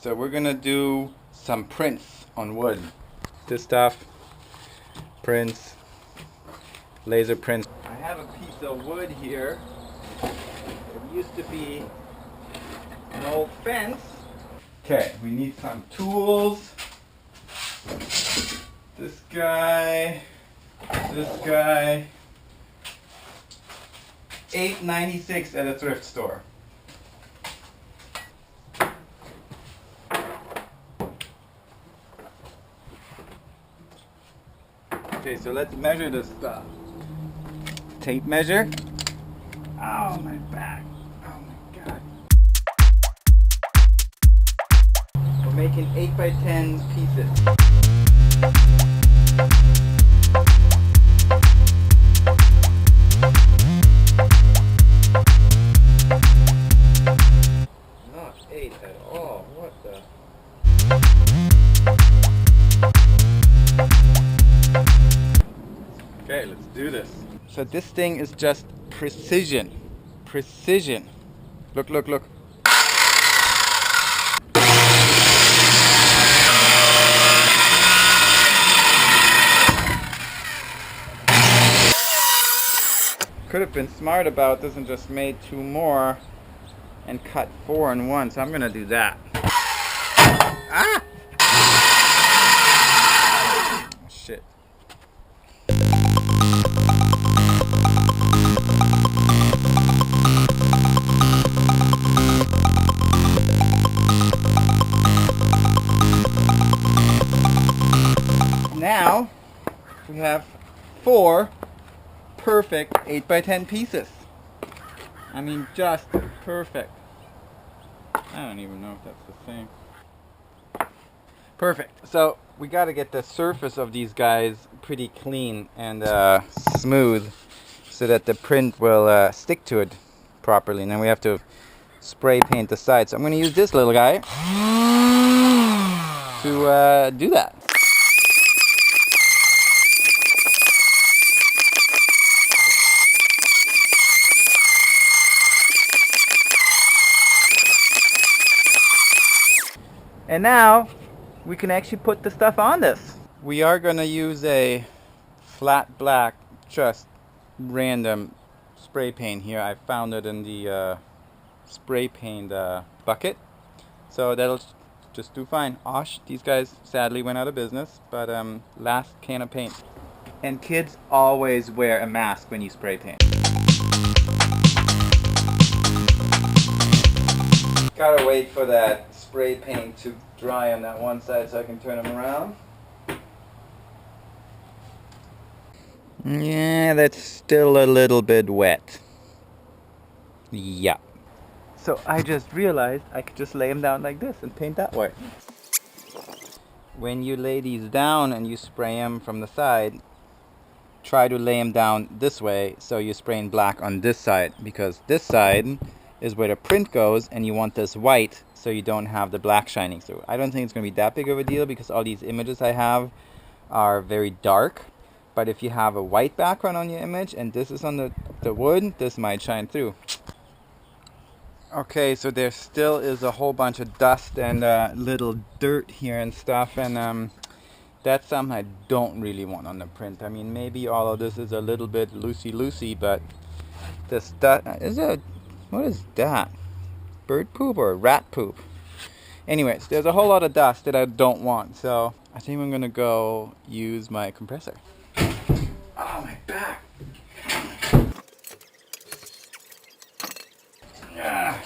So we're gonna do some prints on wood. This stuff, prints, laser prints. I have a piece of wood here. It used to be an old fence. Okay, we need some tools. This guy, $8.96 at a thrift store. Okay, so let's measure this stuff. Tape measure. Oh, my back. Oh my God. We're making 8x10 pieces. Not 8 at all. What the? Okay, let's do this. So this thing is just precision. Precision. Look, look, look. Could have been smart about this and just made 2 more and cut 4 in one, so I'm gonna do that. Ah! Shit. Now we have 4 perfect 8x10 pieces. I mean, just perfect. I don't even know if that's the same. Perfect. So we got to get the surface of these guys pretty clean and smooth so that the print will stick to it properly. And then we have to spray paint the sides. So I'm going to use this little guy to do that. And now we can actually put the stuff on this. We are going to use a flat black, just random spray paint here. I found it in the spray paint bucket. So that'll just do fine. Osh, these guys sadly went out of business, but last can of paint. And kids always wear a mask when you spray paint. Gotta wait for that spray paint to dry on that one side so I can turn them around. Yeah, that's still a little bit wet. Yeah. So I just realized I could just lay them down like this and paint that way. When you lay these down and you spray them from the side, try to lay them down this way so you're spraying black on this side, because this side is where the print goes and you want this white so you don't have the black shining through. I don't think it's going to be that big of a deal because all these images I have are very dark, but if you have a white background on your image and this is on the wood, this might shine through. Okay, so there still is a whole bunch of dust and little dirt here and stuff, and that's something I don't really want on the print. I mean, maybe all of this is a little bit loosey-loosey, but this dust what is that? Bird poop or rat poop? Anyways, there's a whole lot of dust that I don't want, so I think I'm gonna go use my compressor. Oh, my back! Ah.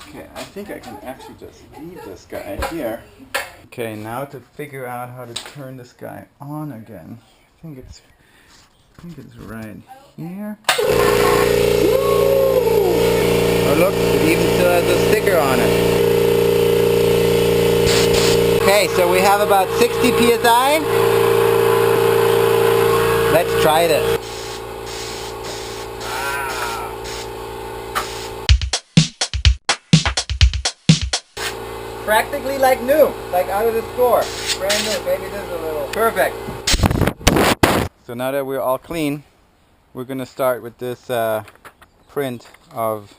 Okay, I think I can actually just leave this guy here. Okay, now to figure out how to turn this guy on again. I think it's right here. Oh look, it even still has a sticker on it. Okay, so we have about 60 psi. Let's try this. Practically like new, like out of the store. Brand new, maybe this is a little... Perfect. So now that we're all clean, we're going to start with this print of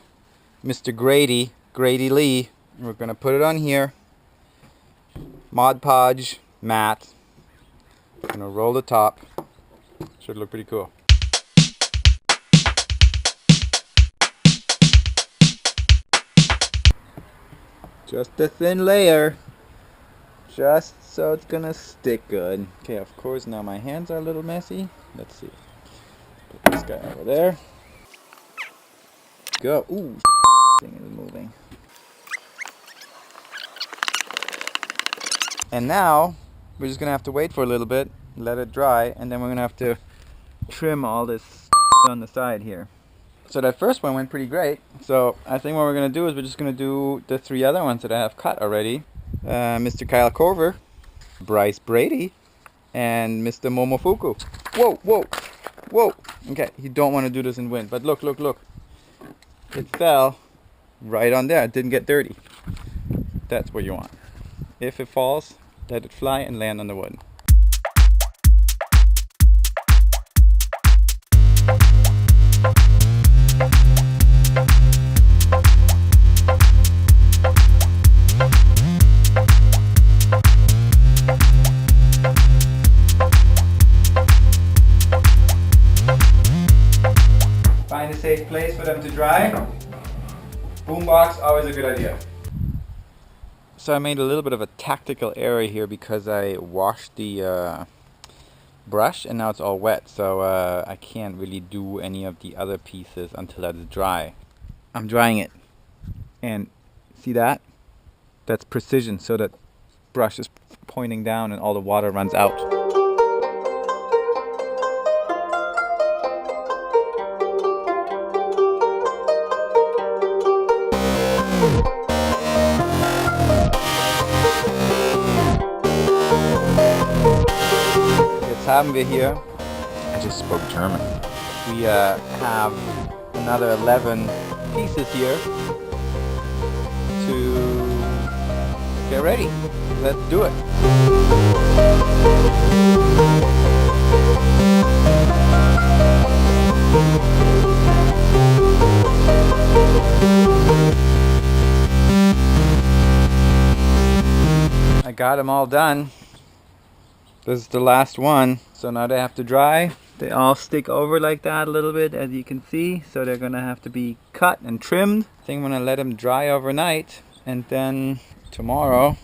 Mr. Grady Grady Lee. We're gonna put it on here. Mod Podge matte. Gonna roll the top. Should look pretty cool. Just a thin layer. Just so it's gonna stick good. Okay, of course now my hands are a little messy. Let's see. Put this guy over there. Go. Ooh, thing is moving. And now we're just gonna have to wait for a little bit, let it dry, and then we're gonna have to trim all this on the side here. So that first one went pretty great. So I think what we're gonna do is we're just gonna do the 3 other ones that I have cut already. Mr. Kyle Corver, Bryce Brady, and Mr. Momofuku. Whoa, whoa, whoa. Okay, you don't want to do this in wind, but look, look, look. It fell right on there. It didn't get dirty. That's what you want. If it falls, let it fly and land on the wood. Find a safe place for them to dry. Boombox, always a good idea. So I made a little bit of a tactical error here because I washed the brush and now it's all wet. So I can't really do any of the other pieces until that's dry. I'm drying it. And see that? That's precision, so that brush is pointing down and all the water runs out. Jetzt haben wir hier, I just spoke German. We have another 11 pieces here to get ready. Let's do it. I got them all done. This is the last one. So now they have to dry. They all stick over like that a little bit, as you can see. So they're gonna have to be cut and trimmed. I think I'm gonna let them dry overnight, and then tomorrow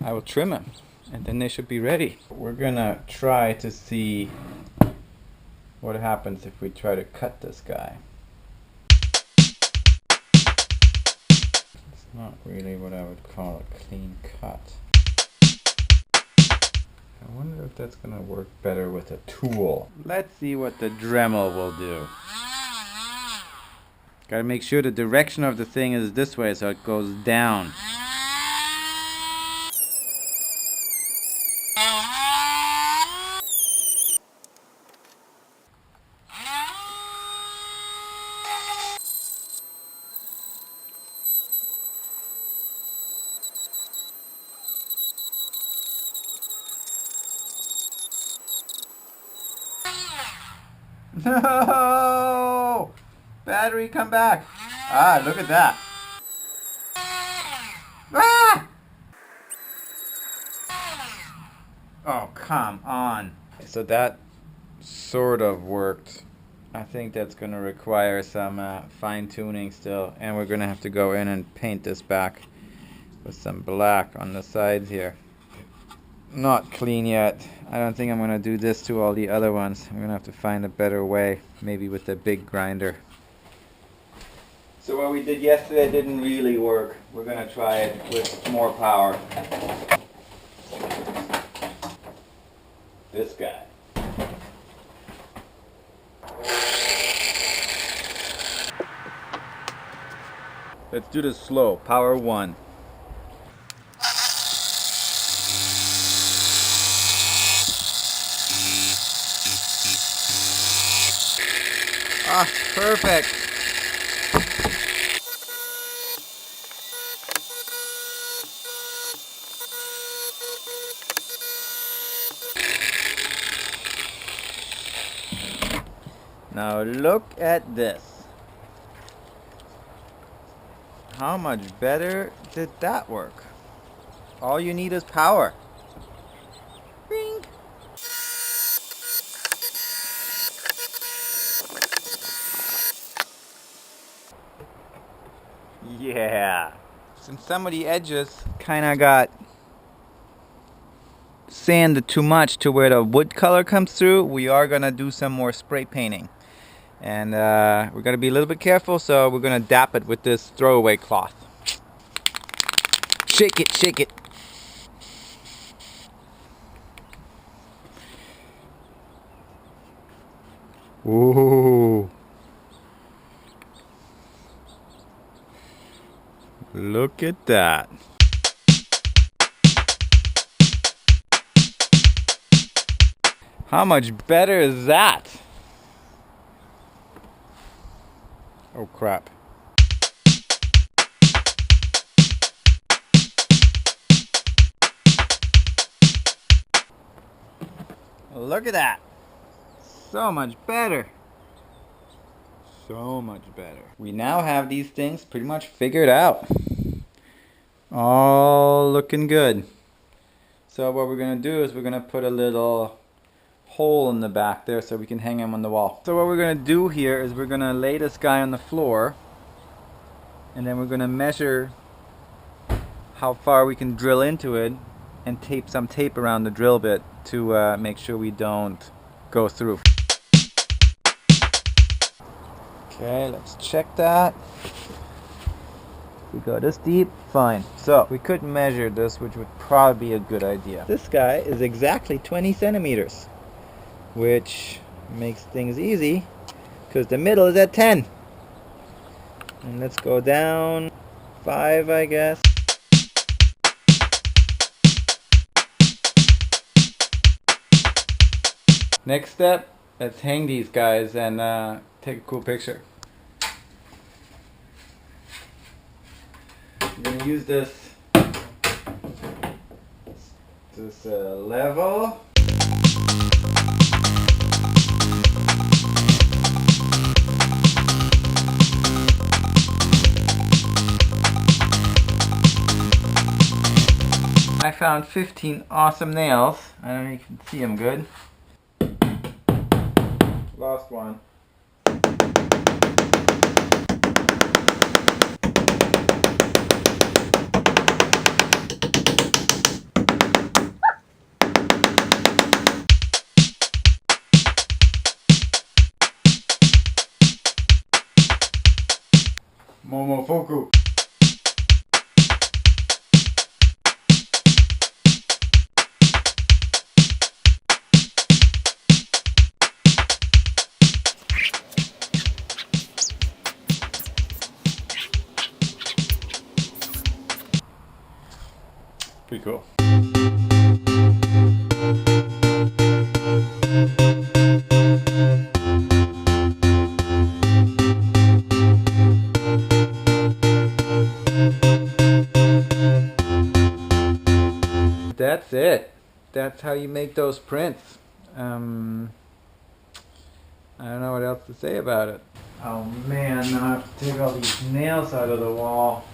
I will trim them, and then they should be ready. We're gonna try to see what happens if we try to cut this guy. It's not really what I would call a clean cut. I wonder if that's gonna work better with a tool. Let's see what the Dremel will do. Gotta make sure the direction of the thing is this way so it goes down. No! Battery, come back! Ah, look at that! Ah! Oh, come on! So that sort of worked. I think that's gonna require some fine-tuning still, and we're gonna have to go in and paint this back with some black on the sides here. Not clean yet. I don't think I'm gonna do this to all the other ones. I'm gonna have to find a better way, maybe with the big grinder. So what we did yesterday didn't really work. We're gonna try it with more power. This guy. Let's do this slow. Power 1. Ah, perfect. Now look at this. How much better did that work? All you need is power. Ring. Yeah. Since some of the edges kind of got sanded too much to where the wood color comes through, we are going to do some more spray painting. And we're going to be a little bit careful, so we're going to dap it with this throwaway cloth. Shake it, shake it. Ooh. Look at that. How much better is that? Oh crap. Look at that. So much better. So much better. We now have these things pretty much figured out. All looking good. So what we're going to do is we're going to put a little hole in the back there so we can hang him on the wall. So what we're going to do here is we're going to lay this guy on the floor, and then we're going to measure how far we can drill into it and tape some tape around the drill bit to make sure we don't go through. Okay, let's check that. If we go this deep, fine. So we could measure this, which would probably be a good idea. This guy is exactly 20 centimeters, which makes things easy because the middle is at 10. And let's go down 5, I guess. Next step, let's hang these guys and take a cool picture. I'm going to use this level. I found 15 awesome nails. I don't know if you can see them good. Lost one. Momofuku. Pretty cool. That's it. That's how you make those prints. I don't know what else to say about it. Oh man, now I have to take all these nails out of the wall.